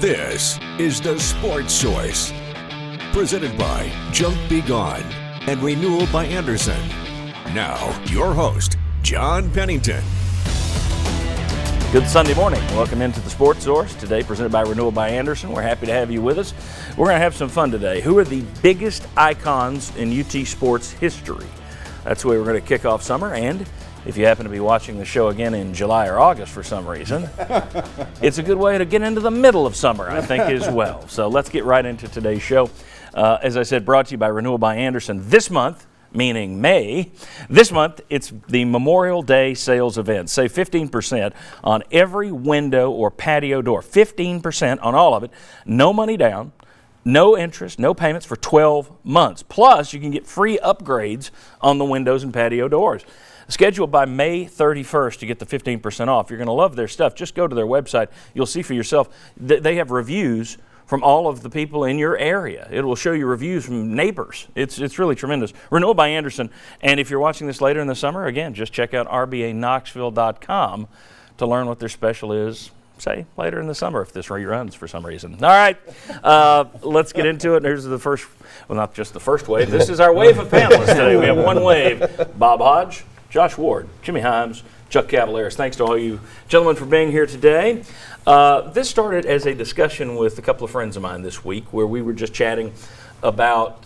This is the Sports Source, presented by Junk Be Gone and Renewal by Andersen. Now, your host, John Pennington. Good Sunday morning. Welcome into the Sports Source, today presented by Renewal by Andersen. We're happy to have you with us. We're going to have some fun today. Who are the biggest icons in UT sports history? That's the way we're going to kick off summer, and if you happen to be watching the show again in July or August for some reason, it's a good way to get into the middle of summer, I think, as well. So let's get right into today's show. As I said, brought to you by Renewal by Andersen. This month, meaning May, this month it's the Memorial Day sales event. Save 15% on every window or patio door. 15% on all of it. No money down. No interest, no payments for 12 months. Plus, you can get free upgrades on the windows and patio doors. Scheduled by May 31st to get the 15% off. You're going to love their stuff. Just go to their website. You'll see for yourself. They have reviews from all of the people in your area. It will show you reviews from neighbors. It's really tremendous. Renewal by Andersen. And if you're watching this later in the summer, again, just check out rbaknoxville.com to learn what their special is, say, later in the summer if this reruns for some reason. All right, let's get into it. Here's the first, well, not just the first wave. This is our wave of panelists today. We have one wave. Bob Hodge, Josh Ward, Jimmy Himes, Chuck Cavaleris. Thanks to all you gentlemen for being here today. This started as a discussion with a couple of friends of mine this week where we were just chatting about,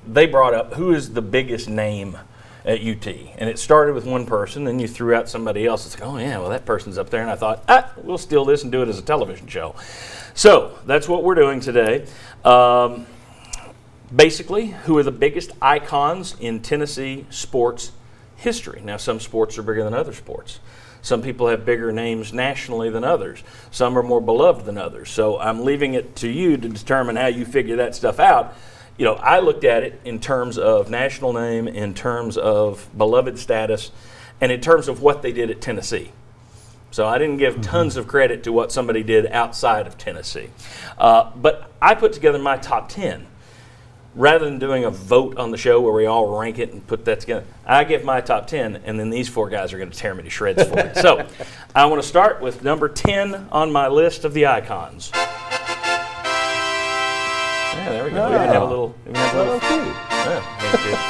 they brought up who is the biggest name at UT. And it started with one person, then you threw out somebody else. It's like, oh yeah, well that person's up there. And I thought, we'll steal this and do it as a television show. So that's what we're doing today. Basically, who are the biggest icons in Tennessee sports history? Now, some sports are bigger than other sports. Some people have bigger names nationally than others. Some are more beloved than others. So I'm leaving it to you to determine how you figure that stuff out. You know, I looked at it in terms of national name, in terms of beloved status, and in terms of what they did at Tennessee. So I didn't give tons of credit to what somebody did outside of Tennessee. But I put together my top 10. Rather than doing a vote on the show where we all rank it and put that together, I give my top 10, and then these four guys are going to tear me to shreds for it. So I want to start with number 10 on my list of the icons. Yeah, there we go. We even have a little. It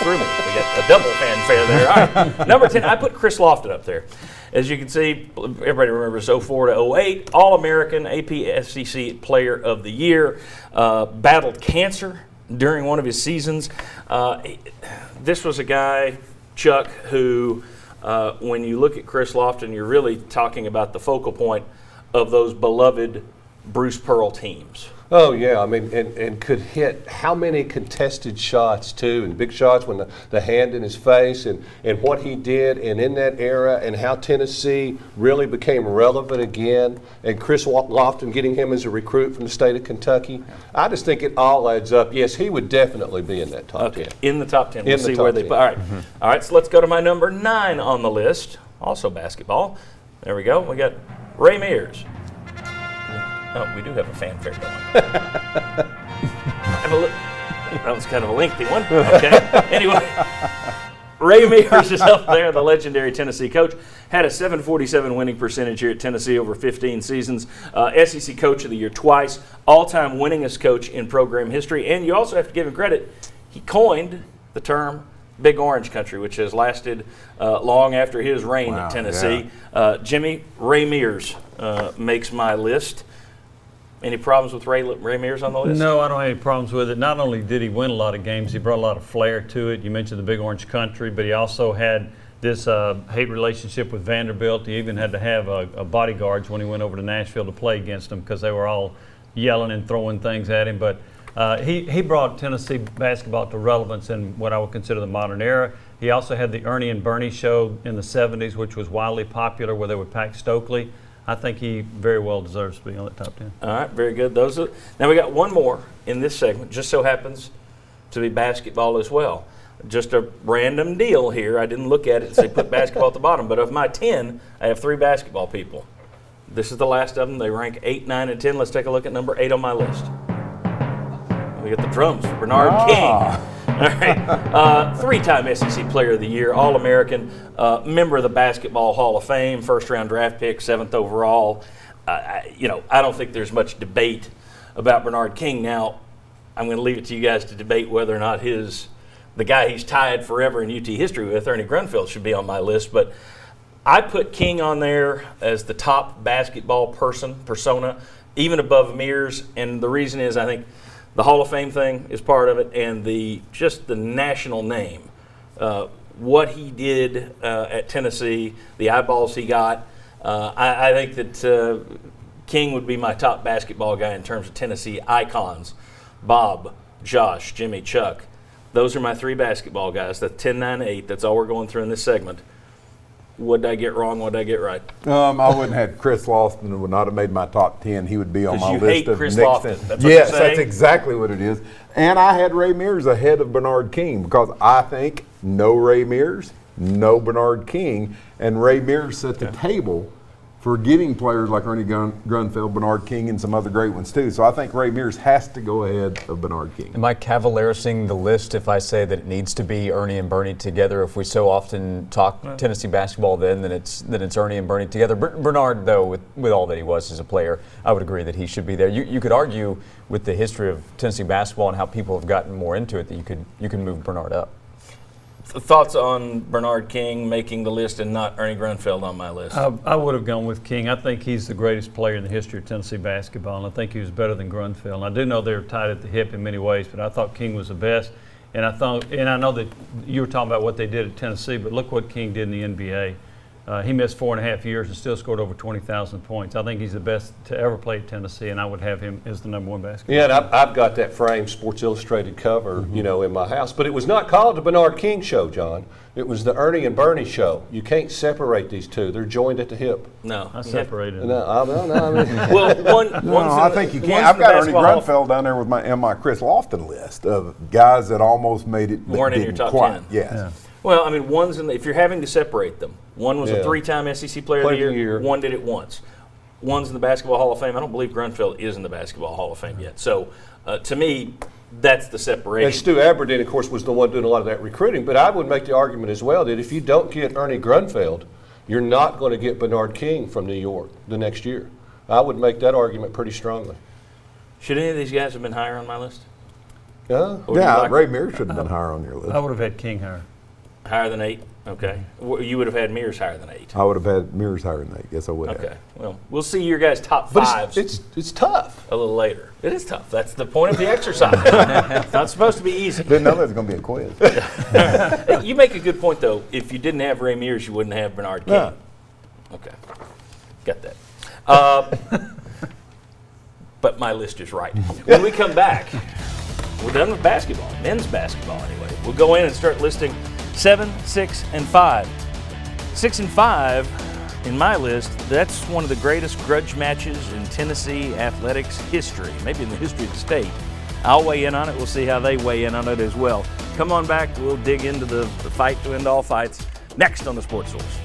threw me. We got a double fanfare there. All right. Number 10, I put Chris Lofton up there. As you can see, everybody remembers 04 to 08, All-American, AP SEC Player of the Year, battled cancer during one of his seasons. This was a guy, Chuck, who, when you look at Chris Lofton, you're really talking about the focal point of those beloved Bruce Pearl teams. Oh, yeah. I mean, and could hit how many contested shots, too, and big shots when the hand in his face and what he did and in that era and how Tennessee really became relevant again, and Chris Lofton getting him as a recruit from the state of Kentucky. I just think it all adds up. Yes, he would definitely be in that top 10. In the top 10. We'll see where they put. All right. All right, so let's go to my number 9 on the list, also basketball. There we go. We got Ray Mears. Oh, we do have a fanfare going. That was kind of a lengthy one. Okay. Anyway, Ray Mears is up there, the legendary Tennessee coach. Had a .747 winning percentage here at Tennessee over 15 seasons. SEC Coach of the Year twice. All-time winningest coach in program history. And you also have to give him credit. He coined the term Big Orange Country, which has lasted long after his reign at Tennessee. Yeah. Jimmy, Ray Mears makes my list. Any problems with Ray Mears on the list? No, I don't have any problems with it. Not only did he win a lot of games, he brought a lot of flair to it. You mentioned the Big Orange Country, but he also had this hate relationship with Vanderbilt. He even had to have a bodyguards when he went over to Nashville to play against them because they were all yelling and throwing things at him. But he brought Tennessee basketball to relevance in what I would consider the modern era. He also had the Ernie and Bernie show in the 70s, which was wildly popular, where they would pack Stokely. I think he very well deserves to be on the top 10. All right, very good. Now we got one more in this segment, just so happens to be basketball as well. Just a random deal here. I didn't look at it and say put basketball at the bottom, but of my 10, I have 3 basketball people. This is the last of them. They rank 8, 9, and 10. Let's take a look at number 8 on my list. We got the drums for Bernard King. All right. 3-time SEC Player of the Year, All-American, member of the Basketball Hall of Fame, first-round draft pick, 7th overall. I don't think there's much debate about Bernard King. Now, I'm going to leave it to you guys to debate whether or not the guy he's tied forever in UT history with, Ernie Grunfeld, should be on my list. But I put King on there as the top basketball persona, even above Mears. And the reason is I think the Hall of Fame thing is part of it, and just the national name. What he did at Tennessee, the eyeballs he got. I think that King would be my top basketball guy in terms of Tennessee icons. Bob, Josh, Jimmy, Chuck. Those are my 3 basketball guys. That's 10, 9, 8. That's all we're going through in this segment. What did I get wrong? What did I get right? I wouldn't have Chris Lofton. It would not have made my top 10. He would be on my list. Because you hate Chris Lofton. That's what yes, you're saying? That's exactly what it is. And I had Ray Mears ahead of Bernard King because I think no Ray Mears, no Bernard King, and Ray Mears set the table for getting players like Ernie Grunfeld, Bernard King, and some other great ones too. So I think Ray Mears has to go ahead of Bernard King. Am I cavaliersing the list if I say that it needs to be Ernie and Bernie together? If we so often talk Tennessee basketball, then it's Ernie and Bernie together. Bernard, though, with all that he was as a player, I would agree that he should be there. You could argue with the history of Tennessee basketball and how people have gotten more into it that you can move Bernard up. Thoughts on Bernard King making the list and not Ernie Grunfeld on my list? I would have gone with King. I think he's the greatest player in the history of Tennessee basketball, and I think he was better than Grunfeld. And I do know they were tied at the hip in many ways, but I thought King was the best. And I know that you were talking about what they did at Tennessee, but look what King did in the NBA. He missed 4.5 years and still scored over 20,000 points. I think he's the best to ever play at Tennessee, and I would have him as the #1 basketball. Yeah, and I've got that framed Sports Illustrated cover, in my house. But it was not called the Bernard King Show, John. It was the Ernie and Bernie Show. You can't separate these two. They're joined at the hip. No. I separated them. No, I mean, Well, I think you can. I've got Ernie Grunfeld down there with my Chris Lofton list of guys that almost made it, but weren't in your didn't top quite. 10. Yes. Yeah. Well, I mean, if you're having to separate them, one was a 3-time SEC Player of the Year, one did it once. One's in the Basketball Hall of Fame. I don't believe Grunfeld is in the Basketball Hall of Fame yet. So, to me, that's the separation. And Stu Aberdeen, of course, was the one doing a lot of that recruiting. But I would make the argument as well that if you don't get Ernie Grunfeld, you're not going to get Bernard King from New York the next year. I would make that argument pretty strongly. Should any of these guys have been higher on my list? Yeah. Ray Mears should have been higher on your list. I would have had King higher. Higher than 8? Okay. You would have had Mears higher than 8. I would have had Mears higher than 8. Yes, I would have. Okay. Well, we'll see your guys' top But fives it's tough. a little later. It is tough. That's the point of the exercise. It's not supposed to be easy. Didn't know there was going to be a quiz. You make a good point, though. If you didn't have Ray Mears, you wouldn't have Bernard King. No. Okay. Got that. But my list is right. When we come back, we're done with basketball, men's basketball anyway. We'll go in and start listing 7, 6, and 5. 6 and 5 in my list, that's one of the greatest grudge matches in Tennessee athletics history, maybe in the history of the state. I'll weigh in on it. We'll see how they weigh in on it as well. Come on back. We'll dig into the fight to end all fights next on the Sports Source.